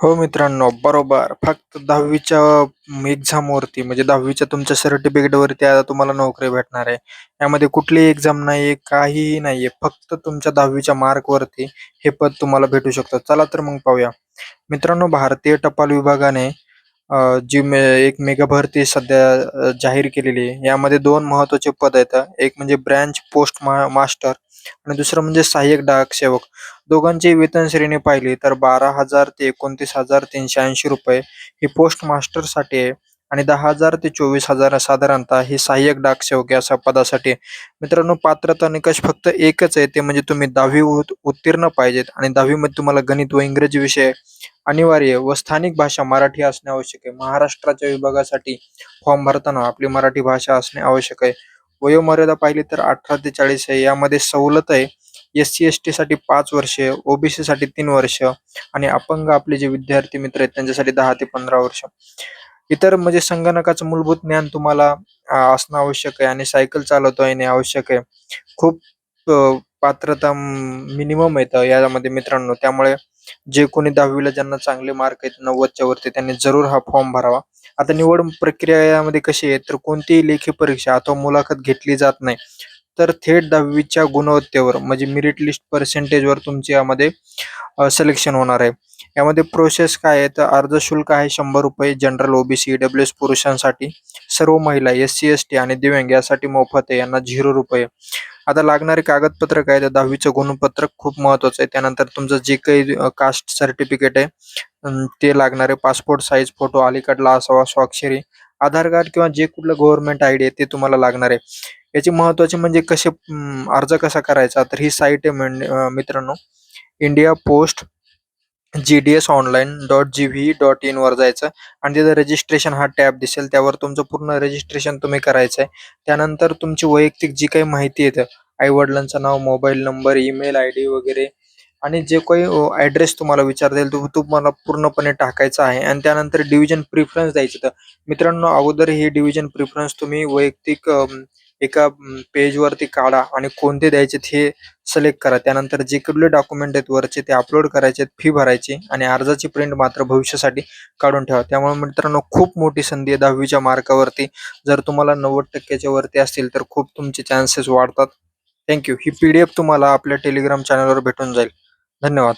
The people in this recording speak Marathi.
हो मित्रांनो, बरोबर. फक्त 10वीच्या एक्झामवरती म्हणजे 10वीच्या तुमच्या सर्टिफिकेटवरती आता तुम्हाला नोकरी भेटणार आहे. यामध्ये कुठलीही एक्झाम नाहीये, काहीही नाहीये. फक्त तुमच्या 10वीच्या मार्कवरती हे पद तुम्हाला भेटू शकतं. चला तर मग पाहूया. मित्रांनो, भारतीय टपाल विभागाने जी एक मेगा भरती सध्या जाहीर केलेली आहे. यामध्ये 2 महत्त्वाचे पद आहेत. एक म्हणजे ब्रँच पोस्ट मास्टर आणि दुसरं म्हणजे सहाय्यक डाक सेवक. दोघांची वेतन श्रेणी पाहिली तर 12,000 ते 29,380 रुपये ही पोस्ट मास्टरसाठी आहे आणि 10,000 ते 24,000 साधारणतः ही सहाय्यक डाक सेवक या पदासाठी आहे. मित्रांनो, पात्रता निकष फक्त एकच आहे, ते म्हणजे तुम्ही 10वी उत्तीर्ण पाहिजेत आणि 10वी मध्ये तुम्हाला गणित व इंग्रजी विषय अनिवार्य व स्थानिक भाषा मराठी असणे आवश्यक आहे. महाराष्ट्राच्या विभागासाठी फॉर्म भरताना आपली मराठी भाषा असणे आवश्यक आहे. वयोमर्यादा पाहिली तर 18 ते 40 आहे. यामध्ये सवलत आहे. SC-ST साठी 5 वर्षे, OBC साठी 3 वर्ष आणि अपंग आपले जे विद्यार्थी मित्र आहेत त्यांच्यासाठी 10 ते 15 वर्ष. इतर म्हणजे संगणकाचं मूलभूत ज्ञान तुम्हाला असणं आवश्यक आहे आणि सायकल चालवता येणे आवश्यक आहे. खूप पात्रता मिनिमम आहेत यामध्ये मित्रांनो. त्यामुळे जे कोणी 10वीला ज्यांना चांगले मार्क आहेत 90च्या वरती त्यांनी जरूर हा फॉर्म भरावा. आता निवड प्रक्रिया यामध्ये कशी आहे तर कोणतीही लेखी परीक्षा अथवा मुलाखत घेतली जात नाही. तर थेट 10वीच्या गुणवत्तेवर म्हणजे मेरिट लिस्ट पर्सेंटेजवर तुमचे यामध्ये सिलेक्शन होणार आहे. यामध्ये प्रोसेस काय आहे तर अर्ज शुल्क आहे ₹100 जनरल, OBC, EWS पुरुषांसाठी. सर्व महिला, SC-ST आणि दिव्यांग यासाठी मोफत आहे. यांना ₹0. आता लागणारे कागदपत्र काय तर 10वीचं गुणपत्रक खूप महत्त्वाचं आहे. त्यानंतर तुमचं जे काही कास्ट सर्टिफिकेट आहे ते लागणार आहे. पासपोर्ट साईज फोटो अलीकडला असावा, स्वाक्षरी, आधार कार्ड किंवा जे कुठलं गव्हर्नमेंट आयडी आहे ते तुम्हाला लागणार आहे. याची महत्त्वाची म्हणजे अर्ज कसा करायचा तर ही साईट आहे मित्रांनो, इंडिया पोस्ट GDS online.gv.in वर जायचं आणि तिथं रजिस्ट्रेशन हा टॅब दिसेल. त्यावर तुमचं पूर्ण रजिस्ट्रेशन तुम्ही करायचं आहे. त्यानंतर तुमची वैयक्तिक जी काही माहिती आहे, आई-वडिलांचं नाव, मोबाईल नंबर, ईमेल आयडी वगैरे आणि जे काही ॲड्रेस तुम्हाला विचारता येईल तो तुम्हाला पूर्णपणे टाकायचा आहे आणि त्यानंतर डिव्हिजन प्रिफरन्स द्यायचं. तर मित्रांनो, अगोदर हे डिव्हिजन प्रिफरन्स तुम्ही वैयक्तिक एका पेजवरती काढा आणि कोणते द्यायचे हे सिलेक्ट करा. त्यानंतर जे कुठले डॉक्युमेंट आहेत वरचे ते अपलोड करायचे, फी भरायची आणि अर्जाची प्रिंट मात्र भविष्यासाठी काढून ठेवा. त्यामुळे मित्रांनो, खूप मोठी संधी आहे 10वीच्या मार्कावरती. जर तुम्हाला 90% वरती असतील तर खूप तुमचे चान्सेस वाढतात. Thank you. ही PDF तुम्हाला आपल्या टेलिग्राम चॅनलवर भेटून जाईल. धन्यवाद.